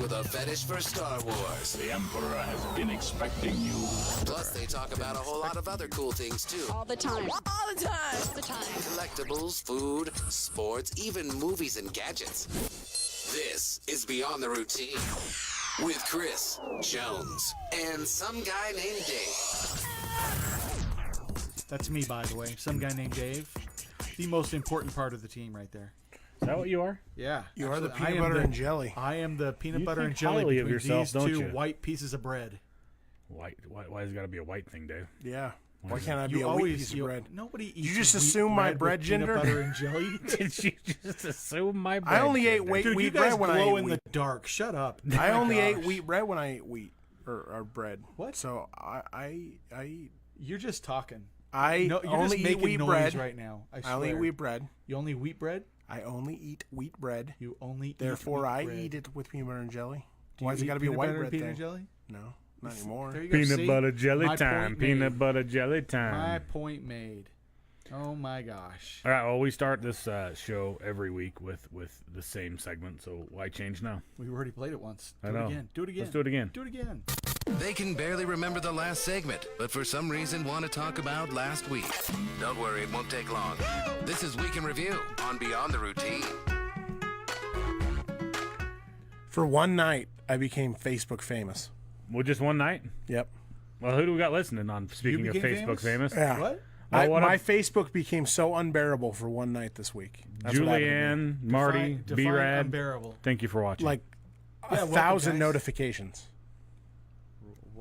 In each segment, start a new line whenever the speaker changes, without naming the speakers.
with a fetish for Star Wars.
The Emperor has been expecting you.
Plus, they talk about a whole lot of other cool things, too.
All the time.
All the time.
All the time.
Collectibles, food, sports, even movies and gadgets. This is Beyond the Routine with Chris, Jones, and some guy named Dave.
That's me, by the way. Some guy named Dave. The most important part of the team right there.
Is that what you are?
Yeah.
You are the peanut butter and jelly.
I am the peanut
You
butter
think
and jelly
highly of
between
yourself,
these
don't
two
you?
white pieces of bread.
White? Why has it got to be a white thing, Dave?
Yeah. Why can't I be
You
a wheat
always
piece of bread?
Nobody eats.
You just
wheat
assume my
with
bread
peanut
gender?
butter and jelly.
Did you just assume my bread?
I only ate
gender?
Dude,
wheat
you guys
bread when I
glow
ate
in
wheat.
the dark. Shut up.
I
My
only ate
gosh.
wheat bread when I ate wheat or bread.
What?
So I eat.
You're just talking.
I
No, you're
only
just
eat
making
wheat
noise
bread
right now. I
only eat
swear.
wheat bread.
You only eat wheat bread.
I only eat wheat bread.
You only.
Therefore,
eat
I
wheat bread.
eat it with peanut butter and jelly.
Do
Why
you
has it
eat
got to be a
peanut
white
butter
bread
and peanut
thing?
jelly?
No, not anymore.
There you go.
Peanut
See?
butter jelly
My
time.
point
Peanut
made.
butter jelly
My
time.
point made. Oh my gosh.
All right. Well, we start this show every week with the same segment. So why change now?
We already played it once.
I
Do
know.
it again. Do it again.
Let's do it again.
Do it again.
They can barely remember the last segment, but for some reason want to talk about last week. Don't worry, it won't take long. This is Week in Review on Beyond the Routine.
For one night, I became Facebook famous.
Well, just one night.
Yep.
Well, who do we got listening on? Speaking of
became
Facebook famous,
Yeah.
What?
My Facebook became so unbearable for one night this week. That's what happened to me.
Julianne, Marty,
Define
B-Rad.
unbearable.
Thank you for watching.
Like
Yeah,
a
welcome,
1,000
guys.
notifications.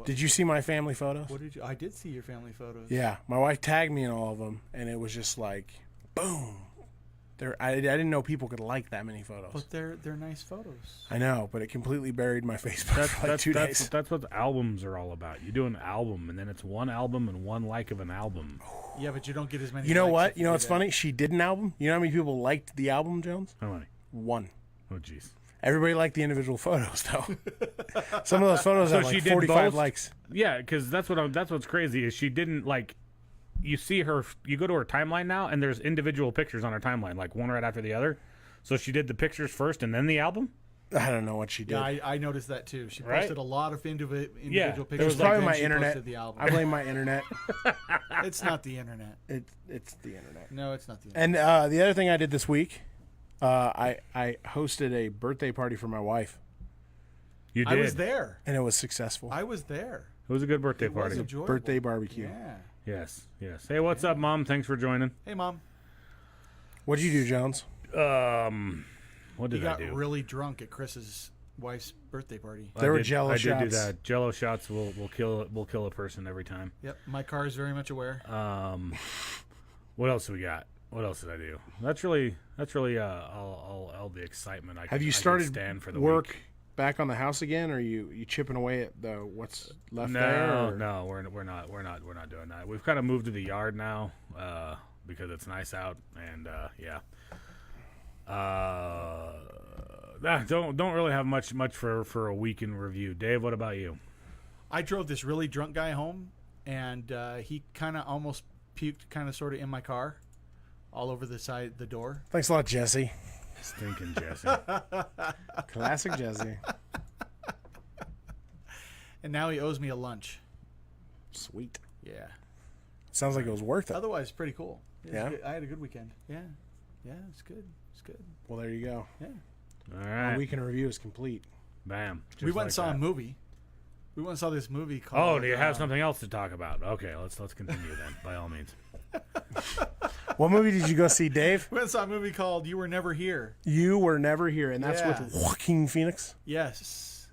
Did you see my family photos?
What did you? I did see your family photos.
Yeah, my wife tagged me in all of them, and it was just like, boom. I didn't know people could like that many photos.
But they're nice photos.
I know, but it completely buried my Facebook for like 2 days.
That's what albums are all about. You do an album, and then it's one album and one like of an album.
Yeah, but you don't get as many.
You know
likes
what?
if
You know
do
what's
that.
funny? She did an album. You know how many people liked the album, Jones?
How many?
1.
Oh, jeez.
Everybody liked the individual photos, though. Some of those photos
So
have
she
like
did
45
both?
likes.
Yeah, because that's what's crazy is she didn't like. You see her. You go to her timeline now, and there's individual pictures on her timeline, like one right after the other. So she did the pictures first and then the album.
I don't know what she did.
Yeah, I noticed that too. She
Right?
posted a lot of individual
Yeah,
pictures.
it was
It's probably
then
my
she
internet.
posted the album.
I blame my internet.
It's not the internet.
It's the internet.
No, it's not the internet.
And the other thing I did this week, I hosted a birthday party for my wife,
You did.
I was there.
and it was successful.
I was there.
It was a good birthday
It was
party.
enjoyable.
Birthday barbecue.
Yeah.
Yes, yes. Hey, what's up, Mom? Thanks for joining.
Hey, Mom.
What'd you do, Jones?
What
He
did I
got
do?
really drunk at Chris's wife's birthday party.
There were Jell-O
I did do
shots.
that. Jello shots will kill a person every time.
Yep, my car is very much aware.
What else do we got? What else did I do? That's really all the excitement I
Have
can,
you
I can
started
stand for the
work
week.
back on the house again, or are you chipping away at the what's left there?
No,
or-
no, we're not doing that. We've kind of moved to the yard now because it's nice out, and yeah. Don't really have much for a week in review. Dave, what about you?
I drove this really drunk guy home, and he kind of almost puked kind of sort of in my car all over the door.
Thanks a lot, Jesse.
Stinking Jesse.
Classic Jesse.
And now he owes me a lunch.
Sweet.
Yeah.
Sounds like it was worth it.
Otherwise, pretty cool. It was
Yeah?
good. I had a good weekend. Yeah. Yeah, it's good. It's good.
Well, there you go.
Yeah.
All
Our
right.
week in review is complete.
Bam.
We
Just
went
like
and saw
that.
a movie. We went and saw this movie
Oh,
called...
do you have something else to talk about? Okay, let's continue then, by all means.
What movie did you go see, Dave?
We went and saw a movie called You Were Never Here.
You Were Never Here, and that's
Yeah.
with Joaquin Phoenix.
Yes.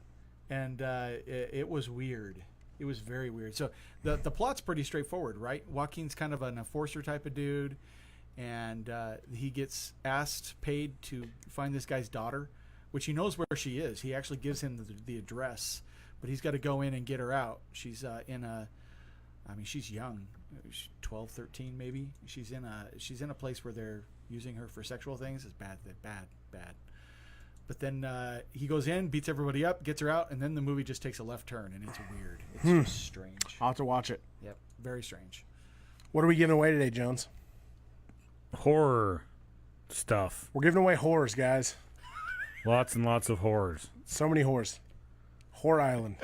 And it was weird. It was very weird. So the plot's pretty straightforward, right? Joaquin's kind of an enforcer type of dude, and he gets paid to find this guy's daughter, which he knows where she is. He actually gives him the address, but he's got to go in and get her out. She's she's young, she's 12, 13 maybe. She's in a place where they're using her for sexual things. It's bad. But then he goes in, beats everybody up, gets her out, and then the movie just takes a left turn, and it's weird. It's just strange.
I'll have to watch it.
Yep, very strange.
What are we giving away today, Jones?
Horror stuff.
We're giving away horrors, guys.
Lots and lots of horrors.
So many whores. Whore Island.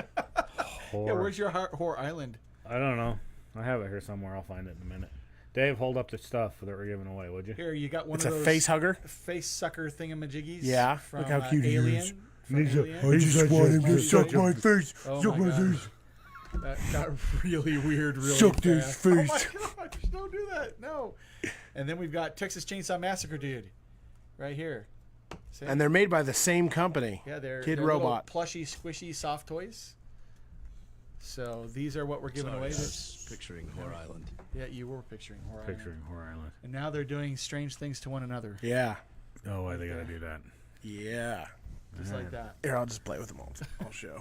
Horror.
Yeah, where's your whore island?
I don't know. I have it here somewhere. I'll find it in a minute. Dave, hold up the stuff that we're giving away, would you?
Here, you got one
It's
of
a
those
face hugger.
face sucker thingamajiggies.
Yeah,
from,
look how cute he
Alien.
is.
From Alien.
I just want him to suck my face.
Oh
Suck
my
my
God.
face.
That got really weird really
Sucked his
fast.
face.
Oh my gosh, don't do that. No. And then we've got Texas Chainsaw Massacre dude right here. See?
And they're made by the same company.
yeah, they're
Kid
they're
Robot.
little plushy, squishy, soft toys. So these are what we're giving away.
Picturing Whore Island.
Yeah, you were picturing Horror Island.
Picturing Horror Island.
And now they're doing strange things to one another.
Yeah.
Oh, why they gotta do that?
Yeah.
Just like that.
Here, I'll just play with them all. I'll show.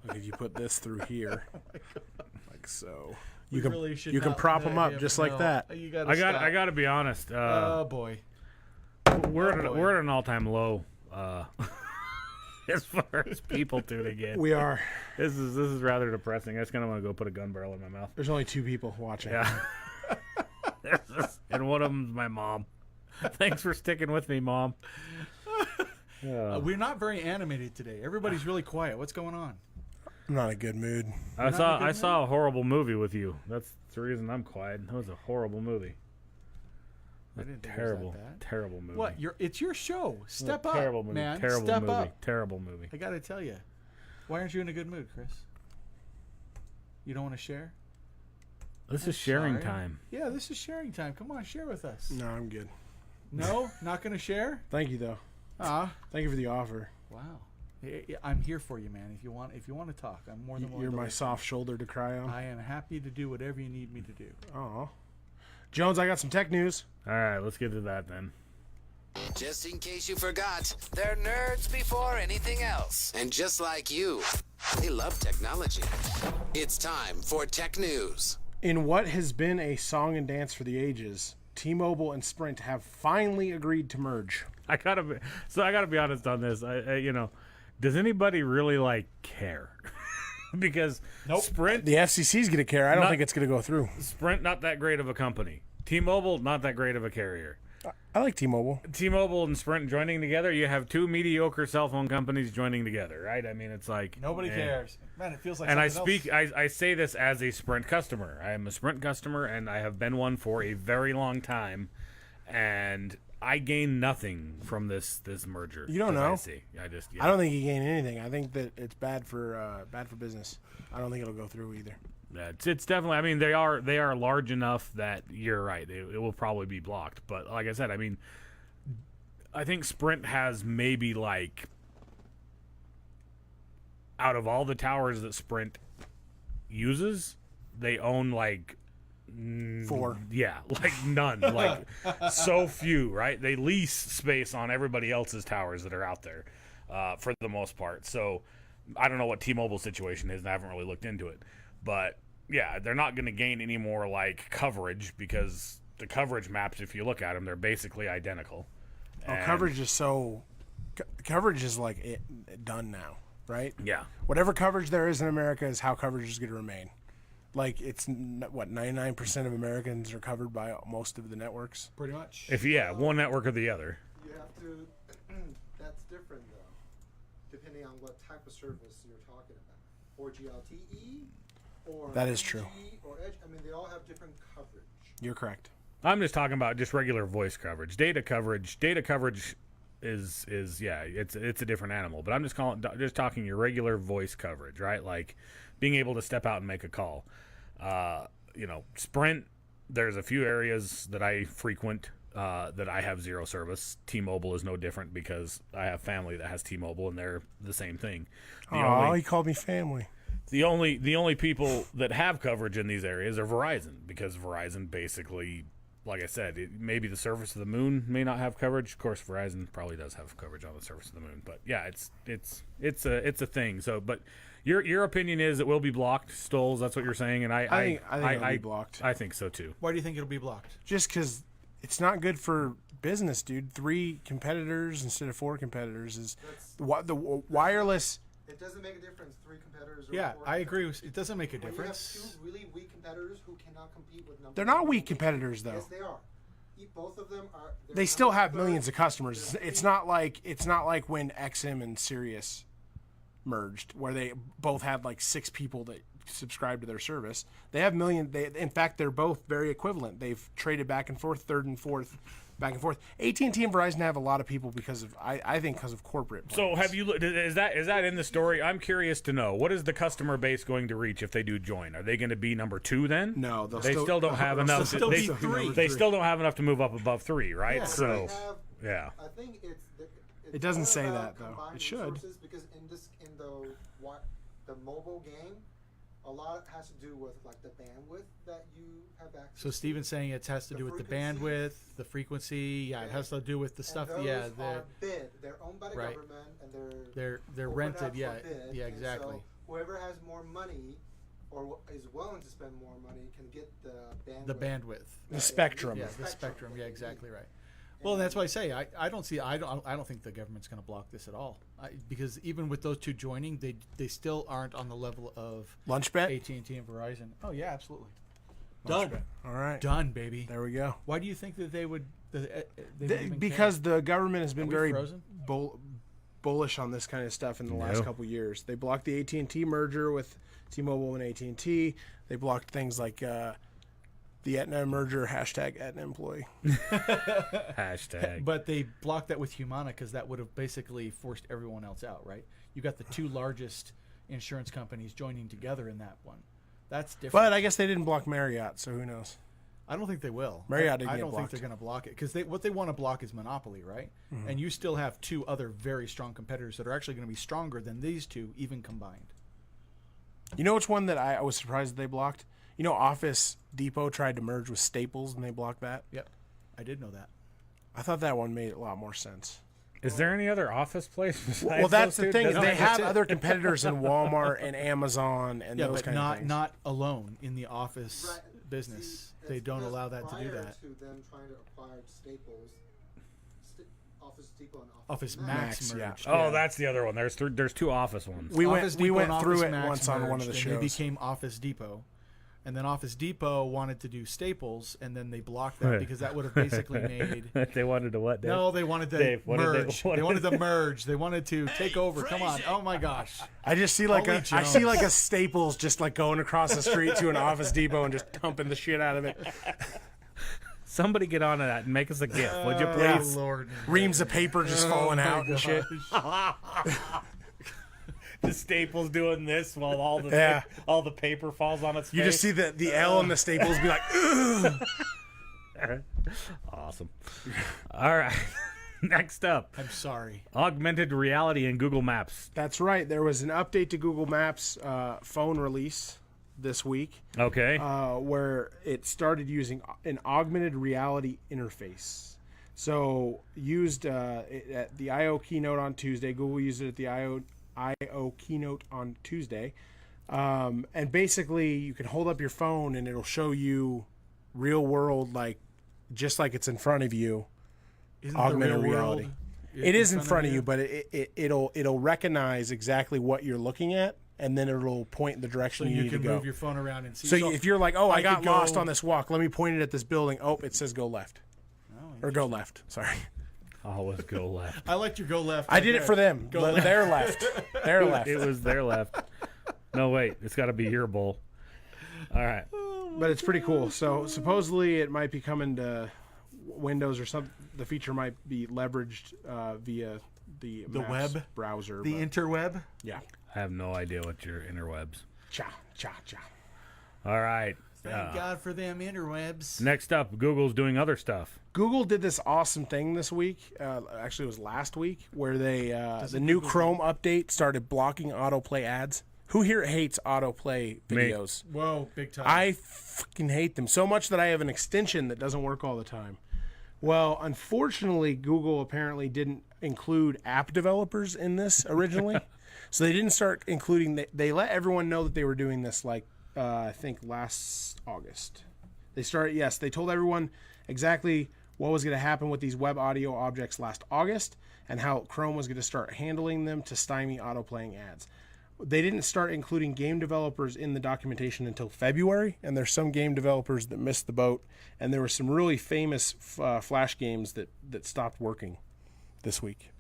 Look, if you put this through here, like so, you can
really should
you can
not
prop them up
have-
just like
no,
that.
You gotta
I
stop.
gotta be honest.
Oh boy.
We're at an all-time low as far as people tuning in.
We are.
This is rather depressing. I just kind of want to go put a gun barrel in my mouth.
There's only 2 people watching.
Yeah. And one of them's my mom. Thanks for sticking with me, Mom.
We're not very animated today. Everybody's really quiet. What's going on?
I'm not in a good mood.
I saw a horrible movie with you. That's the reason I'm quiet. That was a horrible movie.
I didn't think it was
Terrible,
that bad.
terrible movie.
What? It's your show. Step up,
Terrible movie.
man.
Terrible
Step
movie.
up.
Terrible movie.
I gotta tell you. Why aren't you in a good mood, Chris? You don't want to share?
This is sharing
Sorry.
time.
Yeah, this is sharing time. Come on, share with us.
No, I'm good.
No, not gonna share.
Thank you though.
Ah,
Thank you for the offer.
wow. I'm here for you, man. If you want to talk, I'm more than willing.
You're
to
my
listen.
soft shoulder to cry on.
I am happy to do whatever you need me to do.
Oh, Jones, I got some tech news.
All right, let's get to that then.
Just in case you forgot, they're nerds before anything else. And just like you, they love technology. It's time for Tech News.
In what has been a song and dance for the ages, T-Mobile and Sprint have finally agreed to merge.
I gotta be honest on this. Does anybody really care? Because Sprint,
The FCC's gonna care. I don't think it's gonna go through.
Sprint, not that great of a company. T-Mobile, not that great of a carrier.
I like T-Mobile.
T-Mobile and Sprint joining together, you have 2 mediocre cell phone companies joining together, right? I mean, it's like
Nobody
eh.
cares, man. It feels like.
And
something else.
I say this as a Sprint customer. I am a Sprint customer, and I have been one for a very long time, and I gain nothing from this merger.
You don't
that
know.
I see.
I don't think you gain anything. I think that it's bad for business. I don't think it'll go through either.
Yeah, it's definitely. I mean, they are large enough that you're right. It will probably be blocked. But like I said, I mean, I think Sprint has maybe out of all the towers that Sprint uses, they own
4.
yeah, none, so few, right? They lease space on everybody else's towers that are out there, for the most part. So I don't know what T-Mobile's situation is, and I haven't really looked into it. But yeah, they're not going to gain any more coverage, because the coverage maps, if you look at them, they're basically identical. And
Coverage is coverage is done now, right?
yeah,
Whatever coverage there is in America is how coverage is going to remain. It's 99% of Americans are covered by most of the networks.
pretty much.
if one network or the other.
You have to. That's different though, depending on what type of service you're talking about. 4G LTE, or
That is true.
3G or Edge. I mean, they all have different coverage.
You're correct.
I'm just talking about just regular voice coverage. Data coverage is it's a different animal. But I'm just talking your regular voice coverage, right? Like being able to step out and make a call. Sprint, there's a few areas that I frequent that I have zero service. T-Mobile is no different, because I have family that has T-Mobile, and they're the same thing.
He called me family.
The only people that have coverage in these areas are Verizon, because Verizon basically, like I said, maybe the surface of the moon may not have coverage. Of course, Verizon probably does have coverage on the surface of the moon, but yeah, it's a thing. So, but your opinion is it will be blocked, Stoles. That's what you're saying, and
I think it'll be blocked.
I think so too.
Why do you think it'll be blocked?
Just because it's not good for business, dude. 3 competitors instead of 4 competitors is the wireless.
It doesn't make a difference. 3 competitors. Or
Yeah,
4
I agree.
competitors.
It doesn't make a
When
difference.
you have 2 really weak competitors who cannot compete with number.
They're not weak competitors, though.
Yes, they are. both of them are.
They still have millions of customers. It's not like when XM and Sirius merged, where they both had like 6 people that subscribe to their service. They have in fact, they're both very equivalent. They've traded back and forth, third and fourth, back and forth. AT&T and Verizon have a lot of people because of I think because of corporate plans.
So have you? Is that in the story? I'm curious to know, what is the customer base going to reach if they do join? Are they going to be number 2 then?
No,
they still don't have enough.
still be 3.
They still don't have enough to move up above 3, right?
Yeah.
So
They have,
yeah.
I think
It doesn't
more
say
about
that, though.
combined
It should.
resources, because in the mobile game, a lot has to do with like the bandwidth that you have access.
So Steven's saying it has to do with the bandwidth, the frequency. Yeah, it has to do with the stuff.
And those
Yeah,
are bid. They're owned by the
Right.
government, and
they're
opened
rented.
up for
Yeah,
bid.
yeah,
And
exactly.
so whoever has more money or is willing to spend more money can get the bandwidth.
The bandwidth.
The spectrum.
Yeah, the spectrum. Yeah, exactly right. Well, that's why I say I don't think the government's going to block this at all, because even with those 2 joining, they still aren't on the level of
Lunch bet?
AT&T and Verizon. Oh yeah, absolutely.
Lunch
Done.
bet. All right.
Done, baby.
There we go.
Why do you think that they would? They would even
Because
care?
the government has been
we
very
frozen?
bullish on this kind of stuff in the last couple years. They blocked the AT&T merger with T-Mobile and AT&T. They blocked things like the Aetna merger, #Aetna employee.
Hashtag.
But they blocked that with Humana because that would have basically forced everyone else out, right? You got the 2 largest insurance companies joining together in that one. That's different.
But I guess they didn't block Marriott, so who knows?
I don't think they will.
Marriott didn't
I
get
don't
blocked.
think they're going to block it because what they want to block is monopoly, right? And you still have 2 other very strong competitors that are actually going to be stronger than these 2 even combined.
You know which one that I was surprised that they blocked? You know, Office Depot tried to merge with Staples, and they blocked that.
Yep, I did know that.
I thought that one made a lot more sense.
Is there any other office place besides
Well, that's
those
the
two?
thing. Is
Doesn't
they
it-
have other competitors in Walmart and Amazon and
Yeah,
those
but
kind of things.
not alone in the office
Right.
business.
See,
They don't
that's
allow that to do
prior
that.
To them trying to acquire Staples, Office Depot and
Office
Max,
Max
yeah.
merged.
Oh, that's the other one. There's 2 office ones.
We
Office Depot
went
and
through
Office
it
Max
once on one of the
merged,
shows.
and they became Office Depot. And then Office Depot wanted to do Staples, and then they blocked that because that would have basically made.
They wanted to what? Dave?
No, they wanted to
Dave, what did they-
merge.
what
They
did-
wanted to merge. They wanted to take over. Come on! Oh my gosh!
I just see
Holy
I see
Jones.
like a Staples just like going across the street to an Office Depot and just pumping the shit out of it.
Somebody get on to that and make us a GIF, would you
Yeah.
please?
Lord,
Reams of paper just falling
my
out and shit.
The Staples doing this while all the
Yeah.
all the paper falls on its face.
You just see the L and the Staples be like, ugh.
Awesome. All right. Next up,
I'm sorry.
augmented reality in Google Maps.
That's right. There was an update to Google Maps phone release this week
Okay.
where it started using an augmented reality interface. So used at the I/O keynote on Tuesday. Google used it at the I/O keynote on Tuesday. And basically, you can hold up your phone and it'll show you real world, just like it's in front of you.
Isn't
Augmented
the real
reality.
world
It is in front of you, but it'll recognize exactly what you're looking at, and then it'll point in the
So
direction you
you
need
can
to go.
move your phone around and see.
So if you're like, oh, I got
could
lost
go-
on this walk, let me point it at this building. Oh, it says go left. Or go left. Sorry.
Always go left.
I liked your go left.
I did it for them.
Go
But
left.
they're left. They're left.
It was their left. No, wait. It's got to be your bowl. All right.
But it's pretty cool. So supposedly it might be coming to Windows or something. The feature might be leveraged via the Maps
web?
browser.
The
but
interweb.
yeah.
I have no idea what your interwebs.
Cha, cha, cha.
All right.
Thank God for them interwebs.
Next up, Google's doing other stuff.
Google did this awesome thing this week. Actually, it was last week, where they the new Chrome update started blocking autoplay ads. Who here hates autoplay
Me.
videos?
Whoa, big time.
I fucking hate them so much that I have an extension that doesn't work all the time. Well, unfortunately, Google apparently didn't include app developers in this originally. So they didn't start including, they let everyone know that they were doing this I think last August. They told everyone exactly what was going to happen with these web audio objects last August and how Chrome was going to start handling them to stymie autoplaying ads. they didn't start including game developers in the documentation until February, and there's some game developers that missed the boat, and there were some really famous Flash games that stopped working this week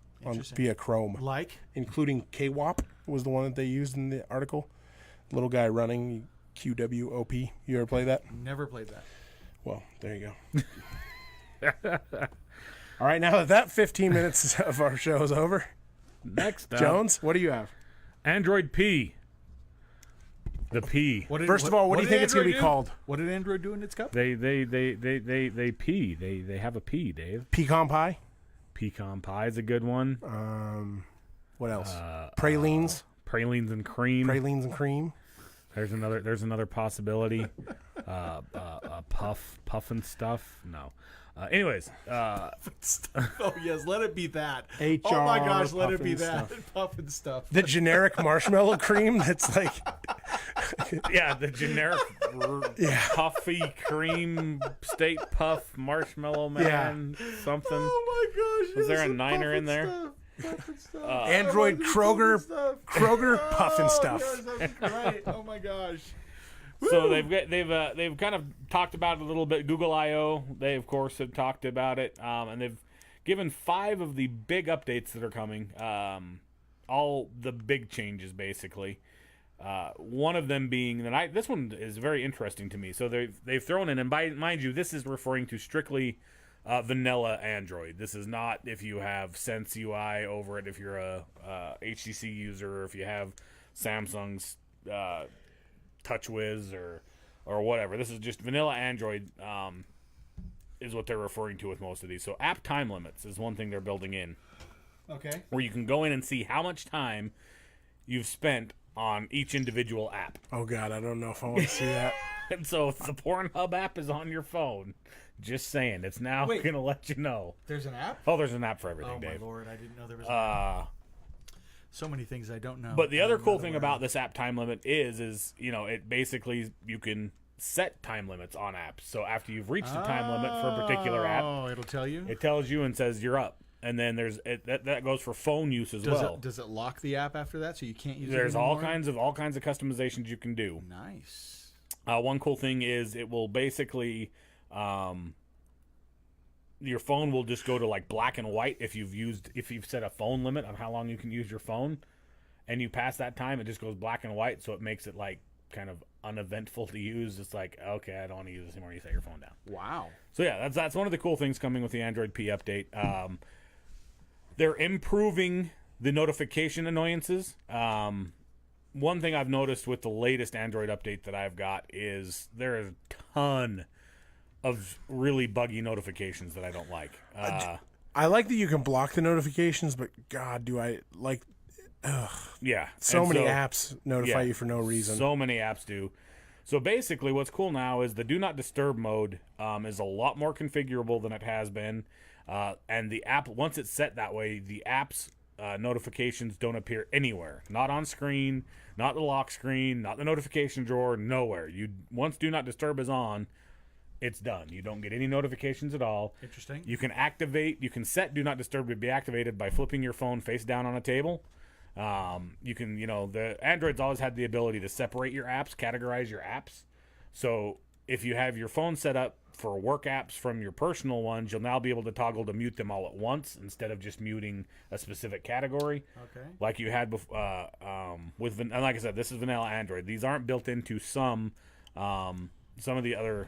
via Chrome,
Like?
including KWOP was the one that they used in the article. Little guy running, QWOP. You ever play that?
Never played that.
Well, there you go. All right, now that 15 minutes of our show is over,
Next up,
Jones, what do you have?
Android P. The P.
First of all, what do you think it's going to be called?
What did Android do in its cup?
They pee. They have a P, Dave.
Pecan pie.
Pecan pie is a good one.
What else? Pralines.
Pralines and cream.
Pralines and cream.
There's another possibility. Puff and stuff. No. Anyways,
Oh yes, let it be that.
HR,
oh my gosh, let it
puff
be
and
that.
stuff.
Puff and stuff.
The generic marshmallow cream that's like,
yeah, the generic puffy cream state puff marshmallow man something.
Oh my gosh.
Was there
yes,
a niner
puff
in there?
stuff. Puff and stuff.
Android Kroger puff and stuff.
Oh, yes, that's right. Oh my gosh.
So they've kind of talked about it a little bit. Google I/O, they of course have talked about it, and they've given 5 of the big updates that are coming. All the big changes basically. One of them being that this one is very interesting to me. So they've thrown in, and mind you, this is referring to strictly vanilla Android. This is not if you have Sense UI over it, if you're a HTC user, or if you have Samsung's TouchWiz or whatever. This is just vanilla Android is what they're referring to with most of these. So app time limits is one thing they're building in,
Okay.
where you can go in and see how much time you've spent on each individual app.
Oh God, I don't know if I want to see that.
And so if the Pornhub app is on your phone, just saying, it's now
Wait.
going to let you know.
There's an app?
Oh, there's an app for everything,
Oh
Dave.
my lord, I didn't know there was an app. So many things I don't know.
But the
I'm
other cool
not
thing
aware
about
of.
this app time limit is it basically you can set time limits on apps. So after you've reached the time limit for a particular app,
Oh, it'll tell you?
it tells you and says you're up. And then that goes for phone use as well.
Does it lock the app after that so you can't use it
There's
anymore?
all kinds of customizations you can do.
Nice.
One cool thing is it will basically your phone will just go to like black and white if you've set a phone limit on how long you can use your phone, and you pass that time, it just goes black and white, so it makes it like kind of uneventful to use. It's like, okay, I don't want to use this anymore. You set your phone down.
Wow.
So yeah, that's one of the cool things coming with the Android P update. They're improving the notification annoyances. One thing I've noticed with the latest Android update that I've got is there is a ton of really buggy notifications that I don't like.
I like that you can block the notifications, but God, do I like
Yeah.
so
And
many apps notify
yeah,
you for no reason.
So many apps do. So basically what's cool now is the Do Not Disturb mode is a lot more configurable than it has been. And the app, once it's set that way, the app's notifications don't appear anywhere. Not on screen, not the lock screen, not the notification drawer, nowhere. Once Do Not Disturb is on, it's done. You don't get any notifications at all.
Interesting.
You can set Do Not Disturb to be activated by flipping your phone face down on a table. You can, the Android's always had the ability to separate your apps, categorize your apps. So if you have your phone set up for work apps from your personal ones, you'll now be able to toggle to mute them all at once instead of just muting a specific category.
Okay.
Like you had before, and like I said, this is vanilla Android. These aren't built into some of the other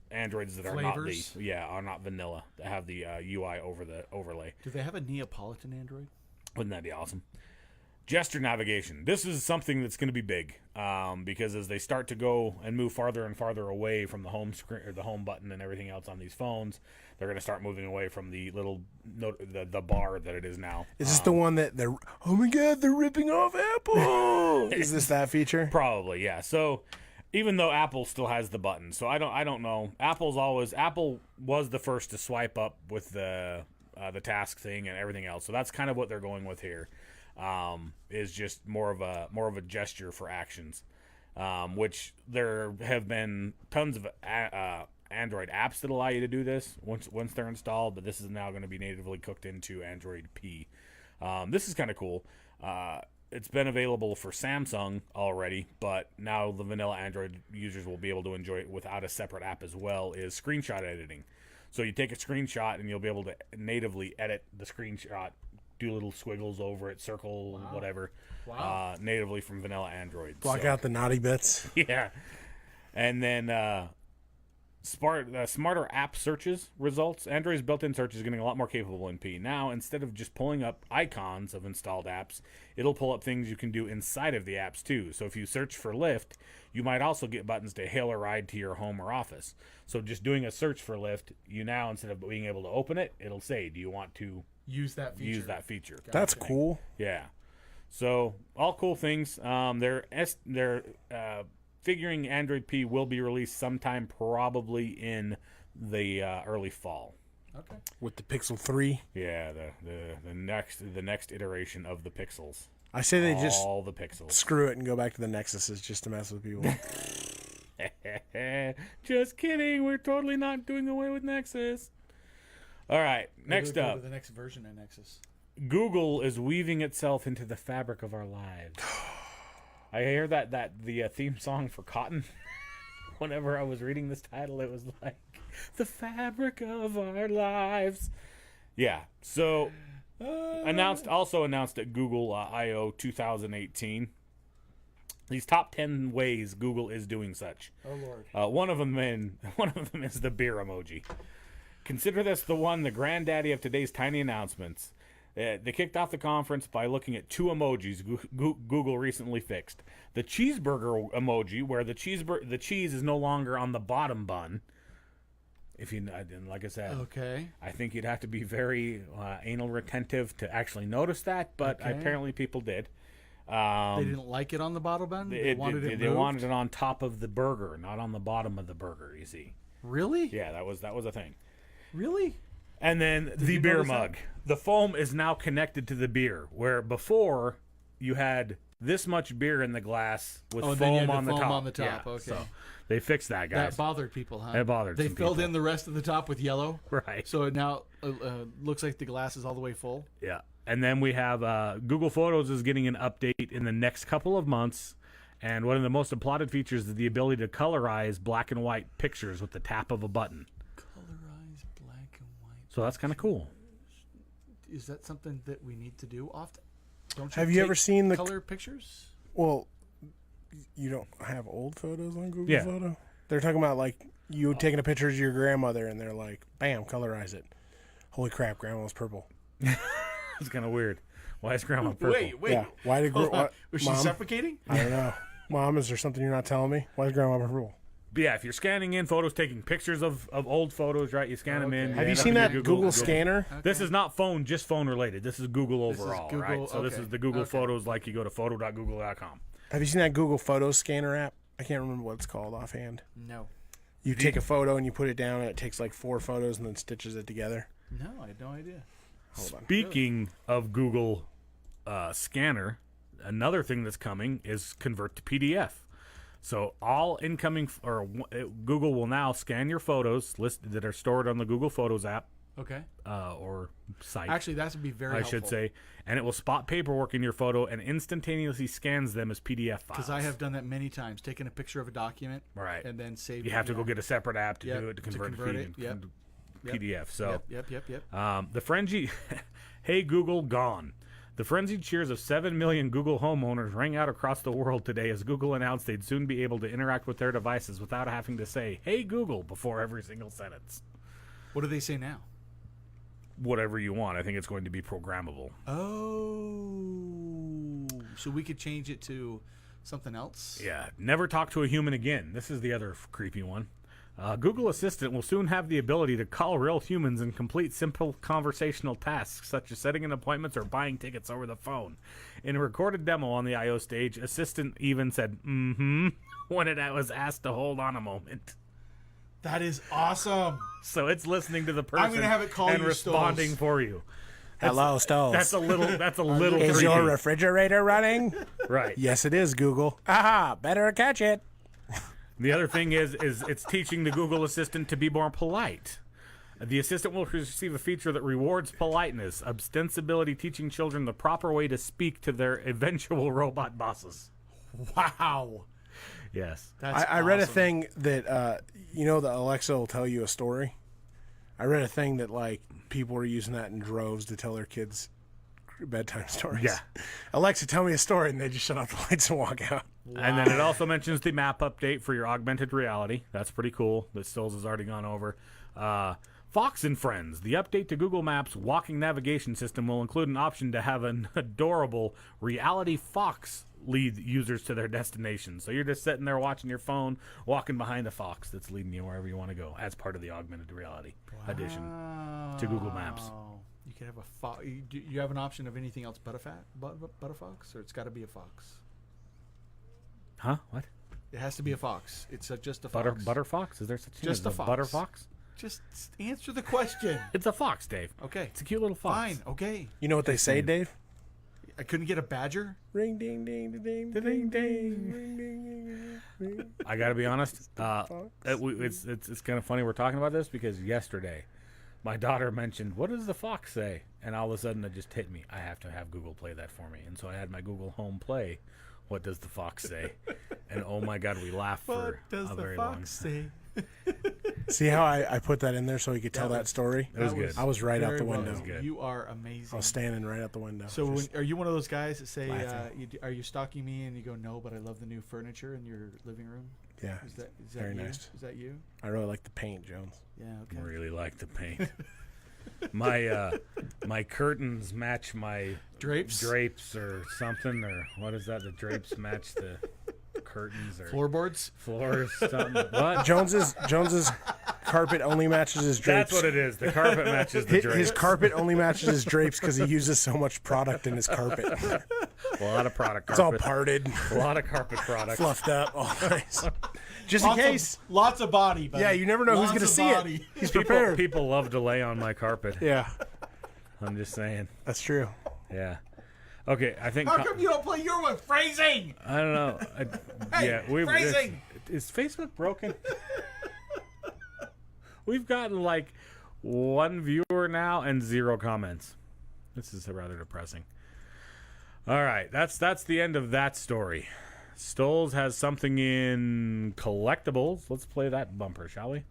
Androids that
Flavors?
are not vanilla, that have the UI over the overlay.
Do they have a Neapolitan Android?
Wouldn't that be awesome? Gesture navigation. This is something that's going to be big because as they start to go and move farther and farther away from the home screen or the home button and everything else on these phones, they're going to start moving away from the little the bar that it is now.
Is this the one that they're? Oh my God, they're ripping off Apple. Is this that feature?
Probably, yeah. So even though Apple still has the button, so I don't know. Apple was the first to swipe up with the task thing and everything else. So that's kind of what they're going with here. Is just more of a gesture for actions, which there have been tons of Android apps that allow you to do this once they're installed, but this is now going to be natively cooked into Android P. This is kind of cool. it's been available for Samsung already, but now the vanilla Android users will be able to enjoy it without a separate app as well, is screenshot editing. So you take a screenshot and you'll be able to natively edit the screenshot, do little squiggles over it, circle, whatever, natively from vanilla Android.
Block out the naughty bits.
Yeah. And then smarter app searches results. Android's built-in search is getting a lot more capable in P. Now, instead of just pulling up icons of installed apps, it'll pull up things you can do inside of the apps too. So if you search for Lyft, you might also get buttons to hail a ride to your home or office. So just doing a search for Lyft, you now, instead of being able to open it, it'll say, do you want to
use that feature?
That's cool.
Yeah. So all cool things. They're figuring Android P will be released sometime probably in the early fall.
Okay.
With the Pixel 3.
Yeah, the next iteration of the Pixels.
I say they just
all the Pixels.
screw it and go back to the Nexuses just to mess with people.
Just kidding. We're totally not doing away with Nexus. All right, next
Go
up.
to the next version of Nexus.
Google is weaving itself into the fabric of our lives. I hear that the theme song for Cotton. Whenever I was reading this title, it was like the fabric of our lives. Yeah. So announced at Google I/O 2018. These top 10 ways Google is doing such.
Oh Lord.
One of them is the beer emoji. Consider this the granddaddy of today's tiny announcements. They kicked off the conference by looking at two emojis Google recently fixed. The cheeseburger emoji, where the cheese is no longer on the bottom bun. Like I said,
Okay.
I think you'd have to be very anal retentive to actually notice that, but
Okay.
apparently people did.
They didn't like it on the bottom bun? They wanted it
They
moved?
wanted it on top of the burger, not on the bottom of the burger, you see.
Really?
Yeah, that was a thing.
Really?
And then the
you
beer
notice that?
mug. The foam is now connected to the beer, where before you had this much beer in the glass with
Oh, then you
foam
had
on
the
the
foam
top.
on the top,
Yeah,
okay.
So they fixed that, guys.
That bothered people, huh?
It bothered
They
some
filled
people.
in the rest of the top with yellow.
Right.
So it now looks like the glass is all the way full.
Yeah. And then we have Google Photos is getting an update in the next couple of months. And one of the most applauded features is the ability to colorize black and white pictures with the tap of a button.
Colorize black and white.
So that's kind of cool.
Is that something that we need to do often? Don't
Have you ever
take
seen the
color pictures?
Well, you don't have old photos on Google
Yeah.
Photo? They're talking about like you taking a picture of your grandmother and they're like, bam, colorize it. Holy crap, grandma was purple.
It's kind of weird. Why is grandma purple?
Wait.
Yeah. Why did
Hold on.
grandma?
Was she suffocating?
I don't know. Mom, is there something you're not telling me? Why is grandma purple?
But yeah, if you're scanning in photos, taking pictures of old photos, right? You scan them in.
Have you
end up
seen
in your
that Google scanner?
This is not just phone related. This is Google
This is
overall,
Google-
right? So this
okay.
is the Google
Okay.
Photos, like you go to photo.google.com.
Have you seen that Google Photos scanner app? I can't remember what it's called offhand.
No.
You take a photo and you put it down and it takes like 4 photos and then stitches it together.
No, I had no idea.
Hold on.
Speaking of Google Scanner, another thing that's coming is convert to PDF. So all incoming Google will now scan your photos that are stored on the Google Photos app
Okay.
or site.
Actually, that would be very
I
helpful.
should say, and it will spot paperwork in your photo and instantaneously scans them as PDF files.
Because I have done that many times, taken a picture of a document,
Right.
and then saved
You
it.
have to go get a separate app to
Yep,
do it to
to
convert,
convert
it
it, yep.
to PDF. So,
Yep.
the frenzy, hey Google, gone. The frenzied cheers of 7 million Google homeowners rang out across the world today as Google announced they'd soon be able to interact with their devices without having to say, hey Google, before every single sentence.
What do they say now?
Whatever you want. I think it's going to be programmable.
Oh, so we could change it to something else?
Yeah, never talk to a human again. This is the other creepy one. Google Assistant will soon have the ability to call real humans and complete simple conversational tasks, such as setting an appointment or buying tickets over the phone. In a recorded demo on the I.O. stage, Assistant even said, mm-hmm, when it was asked to hold on a moment.
That is awesome.
So it's listening to the person
gonna have it call
and
you
responding
Stalls.
for you.
Hello, Stalls.
That's a little
Is
creepy.
your refrigerator running?
Right.
Yes, it is, Google. Aha, better catch it.
The other thing is it's teaching the Google Assistant to be more polite. The assistant will receive a feature that rewards politeness, ostensibility, teaching children the proper way to speak to their eventual robot bosses.
Wow.
Yes.
That's
I read a
awesome.
thing that you know that Alexa will tell you a story. I read a thing that like people were using that in droves to tell their kids bedtime stories.
Yeah.
Alexa, tell me a story, and they just shut off the lights and walk out.
And then it also mentions the map update for your augmented reality. That's pretty cool. That Stills has already gone over. Fox and Friends. The update to Google Maps walking navigation system will include an option to have an adorable reality fox lead users to their destination. So you're just sitting there watching your phone, walking behind the fox that's leading you wherever you want to go as part of the augmented reality addition to Google Maps.
You can have a fox. You have an option of anything else but a fox, or it's got to be a fox.
Huh? What?
It has to be a fox. It's just a fox.
Butter fox? Is there such a thing
Just
as
a
a
fox.
butter fox?
Just answer the question.
It's a fox, Dave.
Okay.
It's a cute little fox.
Fine. Okay.
You know what they say, Dave?
I couldn't get a badger.
Ring ding ding ding ding ding ding ring ding ding.
I got to be honest. It's kind of funny we're talking about this because yesterday my daughter mentioned, what does the fox say? And all of a sudden it just hit me. I have to have Google play that for me. And so I had my Google Home play, what does the fox say? And oh my God, we laughed for a very long time.
say?
See how I put that in there so he could tell that story?
It was good.
I was right out
Very
the
well.
window.
good.
You are amazing.
I was standing right out the window.
So
Just
are you one of those guys that say,
laughing.
are you stalking me? And you go, no, but I love the new furniture in your living room.
yeah,
Is that
very
you?
nice.
Is that you?
I really like the paint, Jones.
Yeah. Okay.
Really like the paint. My curtains match my
Drapes?
or something, or what is that? The drapes match the curtains or
Floorboards?
floors, something. What?
Jones's carpet only matches his drapes.
That's what it is. The carpet matches the drapes.
His carpet only matches his drapes because he uses so much product in his carpet.
A lot of product.
It's all
Carpet.
parted,
A lot of carpet product.
fluffed up, all nice. Just in case.
Lots of body. Buddy.
Yeah, you never know who's going to see it. He's prepared.
People love to lay on my carpet.
Yeah,
I'm just saying.
that's true.
Yeah. Okay, I think.
How come you don't play your one? Phrasing.
I don't know.
Phrasing.
Is Facebook broken? We've gotten like 1 viewer now and 0 comments. This is rather depressing. All right, that's the end of that story. Stoles has something in collectibles. Let's play that bumper, shall we?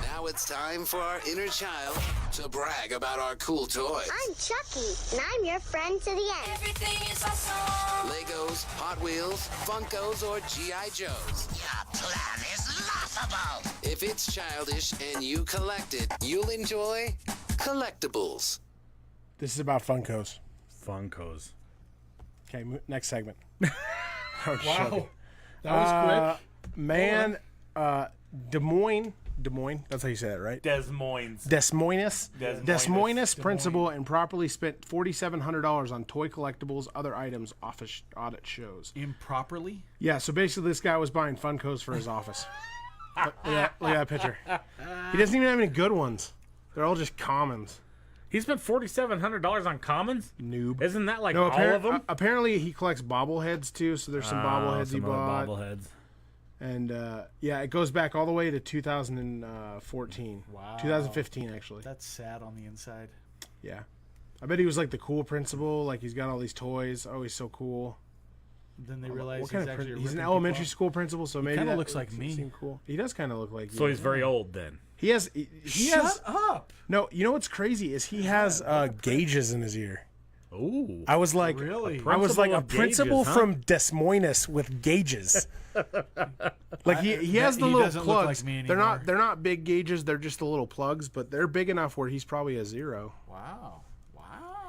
Now it's time for our inner child to brag about our cool toys.
I'm Chucky, and I'm your friend to the end.
Everything is awesome.
Legos, Hot Wheels, Funkos, or G.I. Joes.
Your plan is laughable.
If it's childish and you collect it, you'll enjoy collectibles.
This is about Funkos.
Funkos.
Okay, next segment.
Wow. That was quick.
Man, Des Moines, that's how you say that, right?
Des Moines.
Des Moines
Moines.
principal improperly spent $4,700 on toy collectibles, other items, office audit shows.
Improperly?
Yeah, so basically this guy was buying Funkos for his office. Look at that picture. He doesn't even have any good ones. They're all just commons.
He spent $4,700 on commons?
Noob.
Isn't that like
No,
all of them?
apparently he collects bobbleheads too, so there's some bobbleheads he
some other
bought.
bobbleheads.
And yeah, it goes back all the way to 2014.
Wow.
2015 actually.
That's sad on the inside.
Yeah. I bet he was like the cool principal, like he's got all these toys. Oh, he's so cool.
Then they realize
What kind
he's
of
actually
he's an
ripping
elementary
people
school principal, so maybe
kinda
that
looks like
makes
me.
it seem cool. He does kind of look like
So
you.
he's very old then.
He has
Shut up!
No, you know what's crazy is he has gauges in his ear.
Ooh.
I was like,
Really?
I was like a
Principal of
principal
gauges, huh?
from Des Moines with gauges. Like he has the
he
little
doesn't look
plugs.
like me
they're
anymore.
not big gauges. They're just the little plugs, but they're big enough where he's probably a 0.
Wow.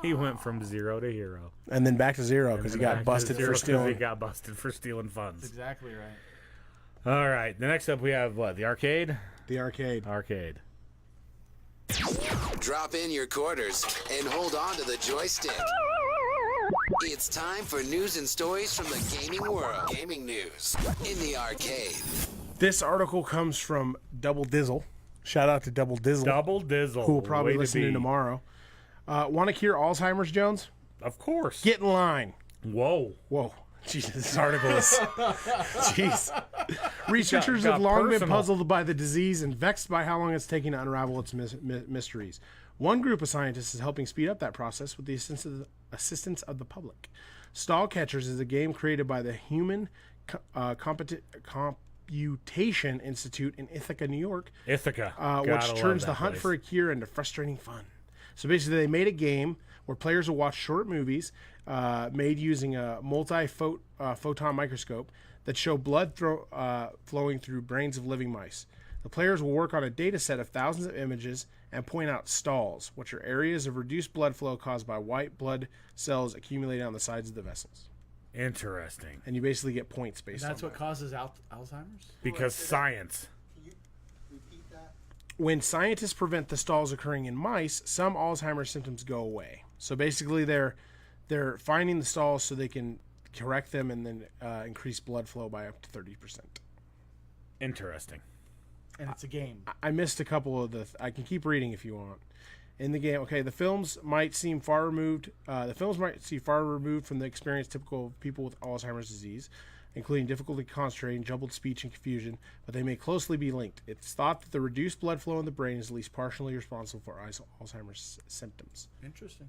He went from 0 to hero.
And then back to 0 because he got busted for
He
stealing.
got busted for stealing funds.
Exactly right.
All right. The next up we have what? The arcade?
The arcade.
Arcade.
Drop in your quarters and hold on to the joystick. It's time for news and stories from the gaming world. Gaming news in the arcade.
This article comes from Double Dizzle. Shout out to Double Dizzle,
Double Dizzle.
who will probably
Way to
listen in
be.
tomorrow. Want to cure Alzheimer's, Jones?
Of course.
Get in line.
Whoa.
Whoa. Jesus, this article is. Jeez. Researchers
got
have long been
personal.
puzzled by the disease and vexed by how long it's taking to unravel its mysteries. One group of scientists is helping speed up that process with the assistance of the public. Stall Catchers is a game created by the Human Computation Institute in Ithaca, New York,
Ithaca.
which turns the hunt for a cure into frustrating fun. So basically, they made a game where players will watch short movies made using a multi-photon microscope that show blood flowing through brains of living mice. The players will work on a data set of thousands of images and point out stalls, which are areas of reduced blood flow caused by white blood cells accumulating on the sides of the vessels.
Interesting.
And you basically get points based on
That's what
that.
causes Alzheimer's?
Because science.
Can you repeat that?
When scientists prevent the stalls occurring in mice, some Alzheimer's symptoms go away. So basically, they're finding the stalls so they can correct them and then increase blood flow by up to 30%.
Interesting.
And it's a game.
I missed a couple of I can keep reading if you want. In the game, okay, the films might seem far removed. The films might seem far removed from the experience typical of people with Alzheimer's disease, including difficulty concentrating, jumbled speech, and confusion, but they may closely be linked. It's thought that the reduced blood flow in the brain is at least partially responsible for Alzheimer's symptoms.
Interesting.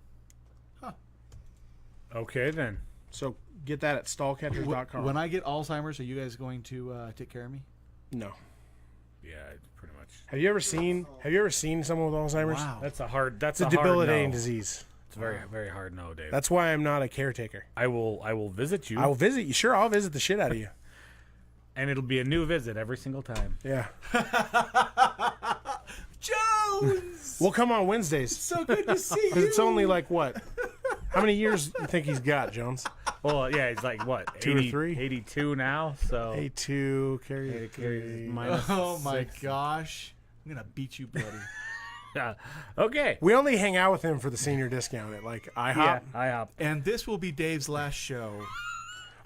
Okay, then.
So get that at stallcatchers.com.
When I get Alzheimer's, are you guys going to take care of me?
No.
Yeah, pretty much.
Have you ever seen someone with Alzheimer's?
Wow.
That's a hard. That's
It's a debilitating
hard no.
disease.
It's a very, very hard no, Dave.
That's why I'm not a caretaker.
I will visit you,
I will visit you. Sure, I'll visit the shit out of you.
and it'll be a new visit every single time.
Yeah.
Jones!
We'll come on Wednesdays.
So good to see
Because
you.
it's only like what? How many years do you think he's got, Jones?
Well, yeah, he's like what?
2 or 3?
82 now. So
A2 carry
carries minus
Oh my
6.
gosh. I'm going to beat you bloody.
Okay.
We only hang out with him for the senior discount at like IHOP.
Yeah, IHOP.
And this will be Dave's last show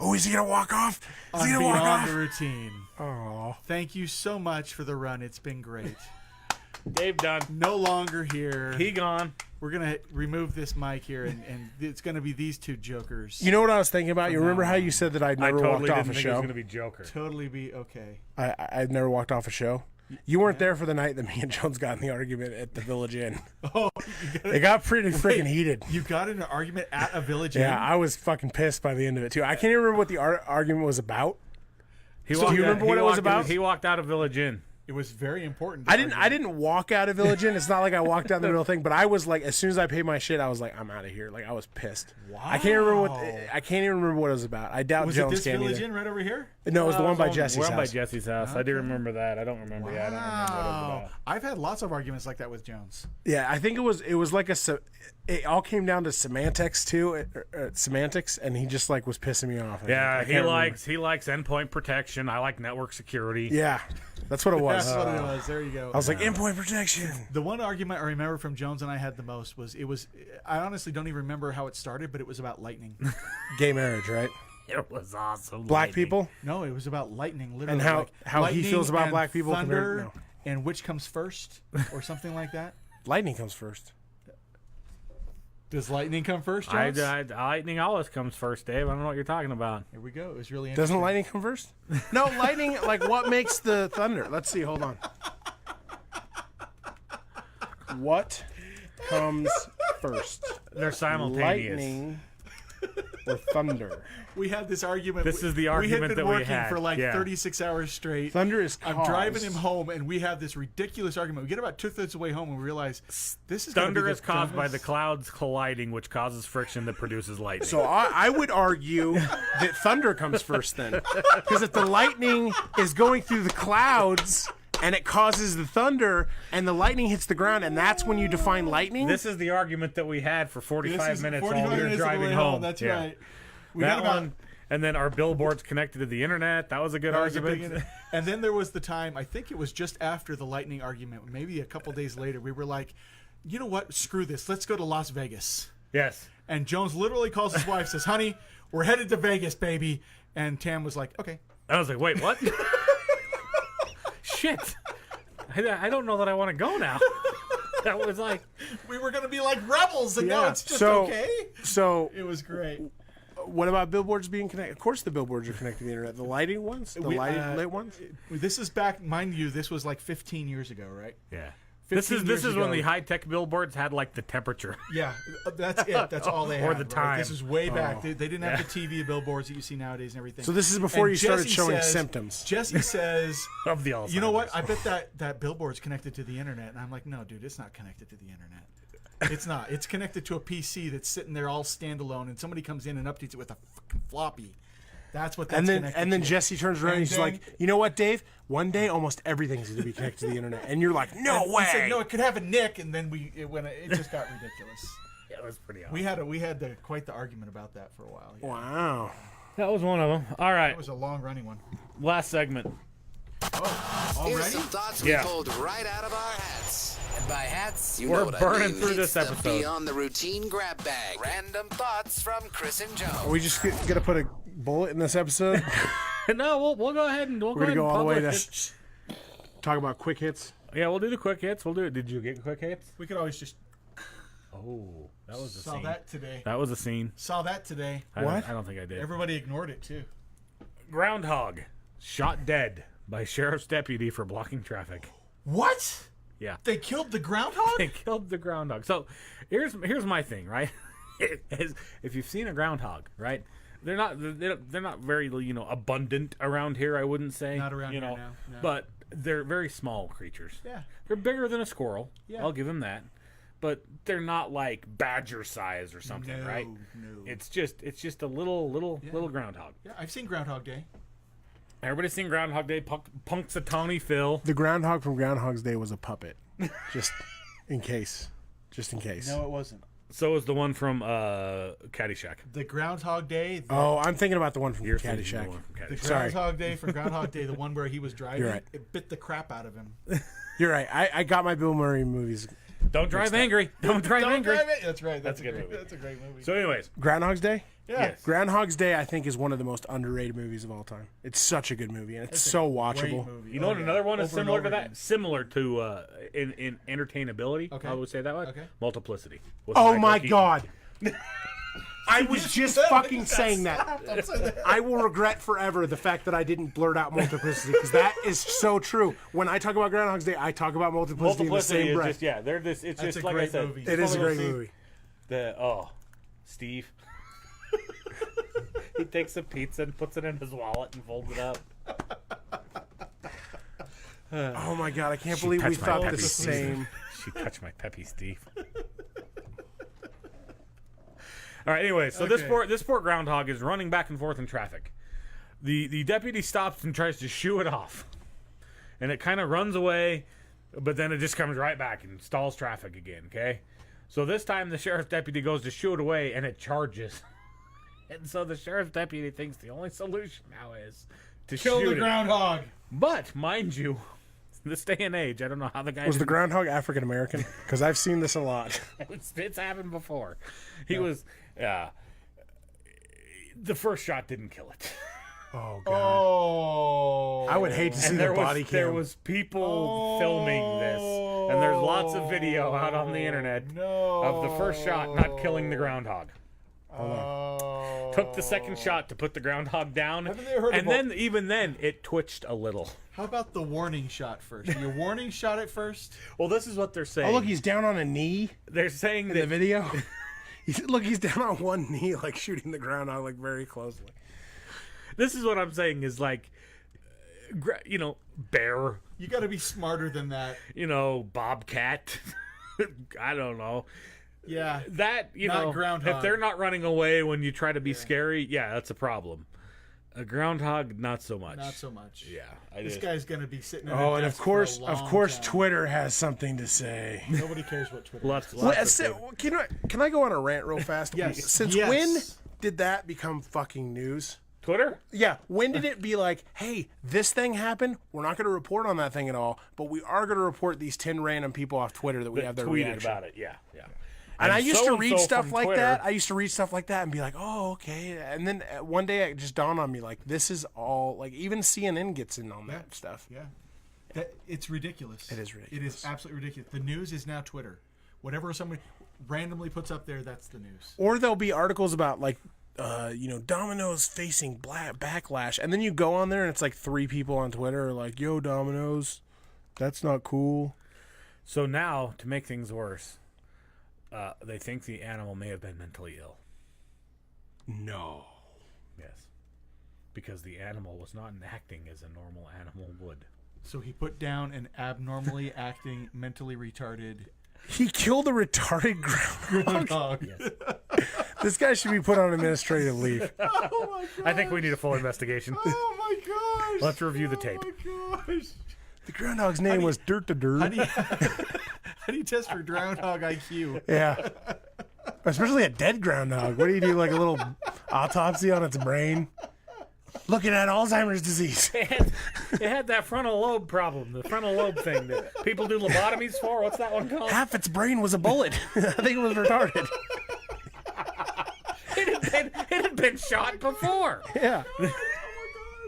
Oh, is he gonna walk off? Is
on
he gonna walk
Beyond
off?
the Routine.
Oh,
Thank you so much for the run. It's been great.
Dave done.
No longer here.
He gone.
We're going to remove this mic here, and it's going to be these two jokers.
you know what I was thinking about? You remember how you said that I'd
I
never
totally
walked off
didn't
a
think it was
show?
going to be Joker.
Totally be okay.
I've never walked off a show. You weren't there for the night that me and Jones got in the argument at the Village Inn.
Oh,
It got pretty freaking heated.
you got in an argument at a Village
Yeah,
Inn?
I was fucking pissed by the end of it too. I can't even remember what the argument was about.
He
do
walked
you
out-
remember
he
what it was
walked-
about?
He walked out of Village Inn.
It was very important.
I didn't walk out of Village Inn. It's not like I walked down the middle thing, but I was like, as soon as I paid my shit, I was like, I'm out of here. Like I was pissed. Wow. I can't even remember what it was about. I doubt
Was
Jones
it this
can
Village
either.
Inn right over here?
No, it was the one by
We're
Jesse's
on by
house.
Jesse's house. I do remember that. I don't remember. Yeah, I don't remember what it was about.
I've had lots of arguments like that with Jones.
Yeah, I think it was like it all came down to semantics too, semantics, and he just like was pissing me off.
Yeah,
I
he
can't
likes endpoint protection. I like network security.
remember. Yeah, that's what it was.
That's what it was. There you go.
I was like, endpoint protection.
The one argument I remember from Jones and I had the most was I honestly don't even remember how it started, but it was about lightning.
Gay marriage, right?
It was awesome.
Black
Lightning.
people.
No, it was about lightning, literally.
And how-
like
how he
lightning
feels about
and
black people compared-
thunder, and which comes first, or something like that.
Lightning comes first.
Does lightning come first, Jones?
Lightning always comes first, Dave. I don't know what you're talking about.
Here we go. It was really interesting.
Doesn't lightning come first? No, lightning. Like what makes the thunder? Let's see. Hold on. What comes first?
They're simultaneous.
Lightning or thunder?
We had this argument.
This is the argument
we had
that
been
we
working
had.
for like
Yeah.
36 hours straight.
Thunder is
I'm
caused.
driving him home, and we have this ridiculous argument. We get about 2/3 of the way home, and we realize this is gonna
Thunder
be
is
the
caused by the
dumbest-
clouds colliding, which causes friction that produces lightning.
So I would argue that thunder comes first then. Because if the lightning is going through the clouds and it causes the thunder and the lightning hits the ground and that's when you define lightning?
this is the argument that we had for 45
This is
minutes
45
while we were
minutes of the
driving
way
home.
That's
Yeah.
right. We
That
got about,
one, and then our billboards connected to the internet. That was a good
that was a
argument.
big- and then there was the time, I think it was just after the lightning argument, maybe a couple days later, we were like, you know what? Screw this. Let's go to Las Vegas.
Yes.
And Jones literally calls his wife, says, honey, we're headed to Vegas, baby. And Tam was like, okay.
I was like, wait, what? Shit. I don't know that I want to go now. That was like,
We were going to be like rebels, and now
Yeah.
it's just
So-
okay.
So
It was great.
What about billboards being connected? Of course, the billboards are connected to the internet. The lighting ones, the lit ones.
This is back, mind you. This was like 15 years ago, right?
Yeah. This is when the high tech billboards had like the temperature.
Yeah, that's it. That's all they had.
Or the time.
This is way back. They didn't have the TV billboards that you see nowadays and everything.
So this is before
And
you started
Jesse
showing
says-
symptoms.
Jesse says,
Of the Alzheimer's.
you know what? I bet that billboard's connected to the internet. And I'm like, no, dude, it's not connected to the internet. It's not. It's connected to a PC that's sitting there all standalone, and somebody comes in and updates it with a fucking floppy. That's what that's connected
And then
to.
Jesse turns around and he's like, you know what, Dave? One day, almost everything's going to be connected to the internet. And you're like, no
And
way.
he said, no, it could have a nick, and then it just got ridiculous.
Yeah, it was pretty awesome.
We had quite the argument about that for a while. Yeah.
Wow.
That was one of them. All right.
It was a long running one.
Last segment.
Here's
Already?
some thoughts we
Yeah.
pulled right out of our hats. And by hats, you
We're
know what
burning
I mean.
through
It's
this episode.
The Beyond the Routine grab bag. Random thoughts from Chris and Joe.
Are we just going to put a bullet in this episode?
No, we'll go ahead and
We're going to go all the way to
publish
talk about quick hits.
it. Yeah, we'll do the quick hits. We'll do it. Did you get quick hits?
We could always just
Oh, that was a
saw
scene.
that today.
That was a scene.
Saw that today.
What?
I don't think I did.
Everybody ignored it too.
Groundhog shot dead by sheriff's deputy for blocking traffic.
What?
Yeah.
They killed the groundhog?
They killed the groundhog. So here's my thing, right? If you've seen a groundhog, right? They're not very abundant around here. I wouldn't say
Not around here now, no.
but they're very small creatures.
Yeah.
They're bigger than a squirrel.
Yeah.
I'll give them that. But they're not like badger size or something,
No,
right?
no.
It's just a little groundhog.
Yeah, I've seen Groundhog Day.
Everybody's seen Groundhog Day. Punxsutawney Phil.
The groundhog from Groundhog's Day was a puppet. Just in case. Just in case.
No, it wasn't.
So is the one from Caddyshack.
The Groundhog Day.
Oh, I'm thinking about the one from
You're thinking
Caddyshack.
the one from
The
Caddyshack.
Sorry.
Groundhog Day from Groundhog Day, the one where he was driving.
You're right.
It bit the crap out of him.
You're right. I got my Bill Murray movies.
Don't drive angry. Don't drive angry.
That's right.
That's a good movie.
That's a great movie.
So, anyways,
Groundhog's Day?
yeah.
yes.
Groundhog's Day, I think, is one of the most underrated movies of all time. It's such a good movie, and it's so
Great
watchable.
movie.
You know what
Oh, yeah.
another one is
Over and
similar to
over
that?
again.
Similar to in entertainability.
Okay.
I would say that way.
Okay.
Multiplicity. with
Oh
Michael
my
Keaton.
God. I was just fucking saying that. I will regret forever the fact that I didn't blurt out multiplicity, because that is so true. When I talk about Groundhog's Day, I talk about multiplicity in the
Multiplicity
same
is
breath.
just They're this. It's
That's
just
a
like I
great
said.
movie.
It is a great
See,
movie.
Steve. He takes a pizza and puts it in his wallet and folds it up.
Oh my God, I can't
She
believe we
touched my
thought
peppy
the
Steve.
same.
She touched my peppy Steve. All right. Anyway, so this poor groundhog is running back and forth in traffic. The deputy stops and tries to shoo it off, and it kind of runs away, but then it just comes right back and stalls traffic again. Okay, so this time the sheriff's deputy goes to shoo it away, and it charges. And so the sheriff's deputy thinks the only solution now is to
Kill
shoot
the
it.
groundhog.
But mind you, this day and age, I don't know how the guy
Was the
didn't-
groundhog African American? Because I've seen this a lot.
it's happened before. He was the first shot didn't kill it.
Oh God.
Oh.
I would hate to see
And
the body cam.
there was people filming this, and there's lots of video out on the internet of the first shot not killing the groundhog. Took the second shot to put the groundhog down,
Haven't they heard
and
about-
then even then it twitched a little.
How about the warning shot first? Your warning shot at first?
Well, this is what they're saying.
Oh, look, he's down on a knee
They're saying
in the
that
video. Look, he's down on one knee, like shooting the groundhog, like very closely.
this is what I'm saying is like, bear,
You got to be smarter than that.
bobcat. I don't know.
Yeah.
That,
Not groundhog.
if they're not running away when you try to be scary, yeah, that's a problem. A groundhog, not so much.
Not so much.
Yeah.
This guy's going to be sitting in
Oh,
a
and of
desk
course,
for a long time.
Twitter has something to say.
Nobody cares what Twitter
Lots,
is.
lots of
Can I go on a rant real fast?
Yes.
Since
Yes.
when did that become fucking news?
Twitter?
Yeah, when did it be like, hey, this thing happened, we're not going to report on that thing at all, but we are going to report these 10 random people off Twitter that we have their
tweeted
reaction.
about it. Yeah, yeah.
And I used to read
so-and-so
stuff
from
like
Twitter-
that. I used to read stuff like that and be like, oh, okay. And then one day it just dawned on me, like, this is all, like, even CNN gets in on that stuff.
Yeah. It's ridiculous.
It is ridiculous.
It is absolutely ridiculous. The news is now Twitter. Whatever somebody randomly puts up there, that's the news.
Or there'll be articles about, like, Domino's facing backlash, and then you go on there and it's like 3 people on Twitter are like, "Yo, Domino's, that's not cool."
So now, to make things worse, they think the animal may have been mentally ill.
No.
Yes. Because the animal was not acting as a normal animal would.
So he put down an abnormally acting, mentally retarded
He killed a retarded groundhog.
dog.
Yes.
This guy should be put on administrative leave.
Oh my god!
I think we need a full investigation.
Oh my gosh!
Let's review the tape.
Oh my gosh!
The groundhog's name was Dirt to Dirt.
How do you test for groundhog IQ?
Yeah. Especially a dead groundhog. What do you do, like a little autopsy on its brain? Looking at Alzheimer's disease.
It had that frontal lobe problem, the frontal lobe thing that people do lobotomies for. What's that one called?
Half its brain was a bullet. I think it was retarded.
It had been shot before.
Yeah.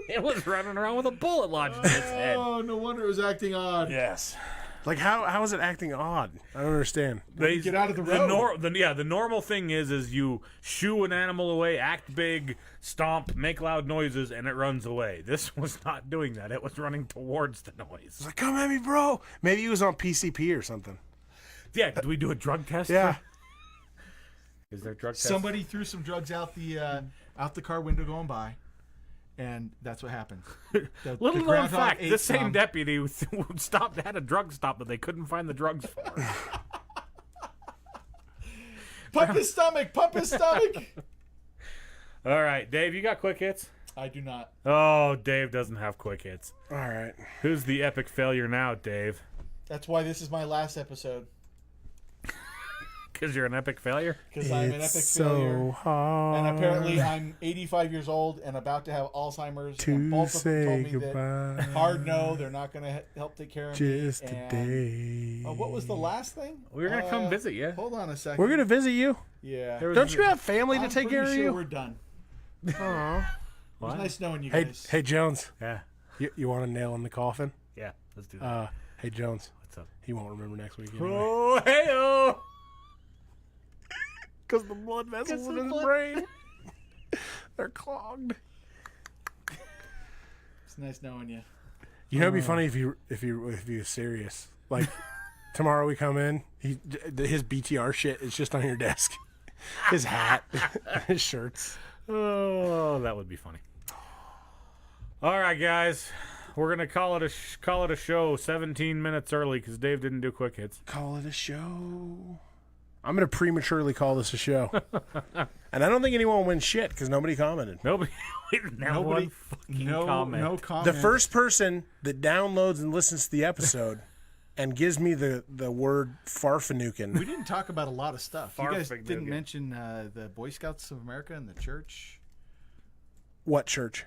It was running around with a bullet lodged in its head.
Oh, no wonder it was acting odd.
Yes.
Like, how is it acting odd? I don't understand.
They
get out of the road.
The normal thing is you shoo an animal away, act big, stomp, make loud noises, and it runs away. This was not doing that. It was running towards the noise.
It's like, come at me, bro. Maybe he was on PCP or something.
Yeah, did we do a drug test?
Yeah.
Is there a drug test?
Somebody threw some drugs out the car window going by, and that's what happened.
Little known
groundhog
fact,
ate
this same
some.
deputy had a drug stop that they couldn't find the drugs for.
Pump his stomach! Pump his stomach!
All right, Dave, you got quick hits?
I do not.
Oh, Dave doesn't have quick hits.
All right.
Who's the epic failure now, Dave?
That's why this is my last episode.
Because you're an epic failure?
Because I'm an epic failure.
Hard
And apparently I'm 85 years old and about to have Alzheimer's.
to
And both of them
say
told me
goodbye.
that hard no, they're not going to help take care of me.
Just
And,
today.
what was the last thing?
We were going to come visit you.
Hold on a second.
We're going to visit you.
Yeah.
Don't you have family to
I'm
take care
pretty
of
sure
you?
we're done.
Aw.
It was nice knowing you
Hey,
guys.
hey, Jones.
Yeah.
You want a nail in the coffin?
Yeah, let's do that.
Hey, Jones.
What's up?
He won't remember next week anyway.
Oh, hey-oh!
Because the blood vessels in his brain, they're clogged.
It's nice knowing you.
You know, it'd be funny if he was serious. Like tomorrow we come in, his BtR shit is just on your desk. His hat, his shirts.
Oh, that would be funny. All right, guys. We're going to call it a show 17 minutes early because Dave didn't do quick hits.
Call it a show. I'm going to prematurely call this a show. And I don't think anyone wins shit because nobody commented.
Nobody. We didn't have one fucking comment.
No comment.
The first person that downloads and listens to the episode and gives me the word Farfanoogin.
We didn't talk about a lot of stuff. You guys
Farfanoogin.
didn't mention the Boy Scouts of America and the church.
What church?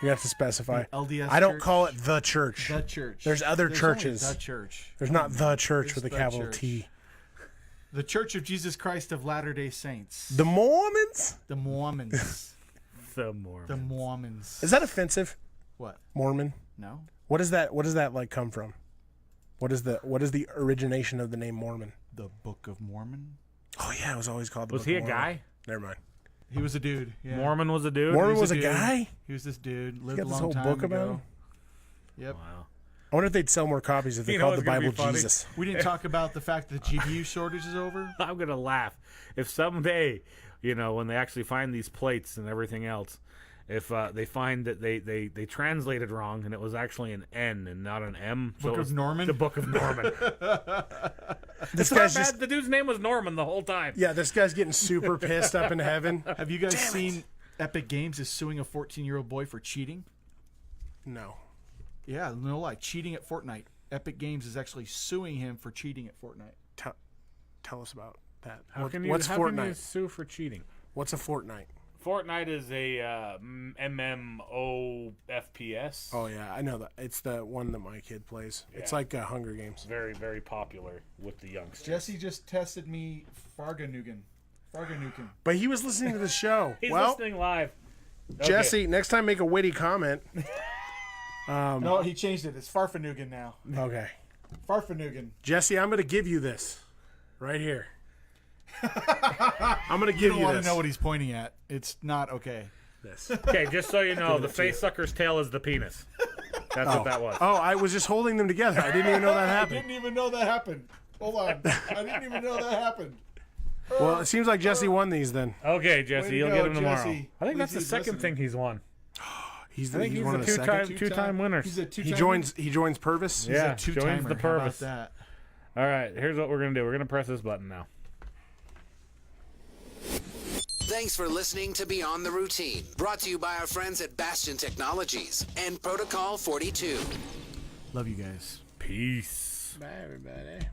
You have to specify.
LDS
I don't
church.
call it the church.
The church.
There's other
only
churches.
The church.
There's not the church
There's
with a
the
capital
church.
T.
The Church of Jesus Christ of Latter-day Saints.
The Mormons?
The Mormons.
The Mormons.
The Mormons.
Is that offensive?
What?
Mormon?
No.
What does that like come from? What is the origination of the name Mormon?
The Book of Mormon.
Oh yeah, it was always called the
Was
Book
he
of
a
Mormon.
guy?
Never mind.
He was a dude. Yeah.
Mormon was a dude?
Mormon
He
was a
dude.
guy?
He was this dude. Lived
got
a
this
long
whole
time
book
ago.
about him?
Yep.
Wow.
I wonder if they'd sell more copies if they
You know
called the
what's gonna
Bible
be funny?
Jesus.
We didn't talk about the fact that the GPU shortage is over.
I'm going to laugh. If someday, when they actually find these plates and everything else, if they find that they translated wrong and it was actually an N and not an M.
Book
it
of
was
Norman?
The Book of Norman.
This
It's not
guy's
bad.
just
The dude's name was Norman the whole time.
yeah. This guy's getting super pissed up in heaven.
Have you guys seen Epic Games is suing a 14-year-old boy for cheating?
No.
Yeah, no lie. Cheating at Fortnite. Epic Games is actually suing him for cheating at Fortnite.
Tell us about that.
How can
What's
you
Fortnite?
sue for cheating?
What's a Fortnite?
Fortnite is a MMO FPS.
Oh yeah, I know that. It's the one that my kid plays. It's
Yeah.
like Hunger Games.
Very, very popular with the youngsters.
Jesse just tested me Farfanoogin.
But he was listening to the show.
He's
well,
listening live. Okay.
Jesse, next time make a witty comment.
No, he changed it. It's Farfanoogin now.
Okay.
Farfanoogin.
Jesse, I'm going to give you this right here. I'm going to
You
give
don't
you
want to
this.
know what he's pointing at. It's not okay.
This.
Okay, just so you know, the face sucker's tail is the penis. That's what that was.
Oh, I was just holding them together. I didn't even know that
I
happened.
didn't even know that happened. Hold on. I didn't even know that happened.
Well, it seems like Jesse won these then.
Okay, Jesse,
Way to
you'll
go,
get him tomorrow.
Jesse.
I think
At
that's the
least he's
second
listening.
thing he's won.
He's
I think he's
one
a
of the second.
two-time winner.
He's a two-timer.
He joins Purvis.
Yeah,
He's a
joins
two-timer.
the
How about
purpose.
that?
All right, here's what we're going to do. We're going to press this button now.
Thanks for listening to Beyond the Routine, brought to you by our friends at Bastion Technologies and Protocol 42.
Love you guys.
Peace.
Bye, everybody.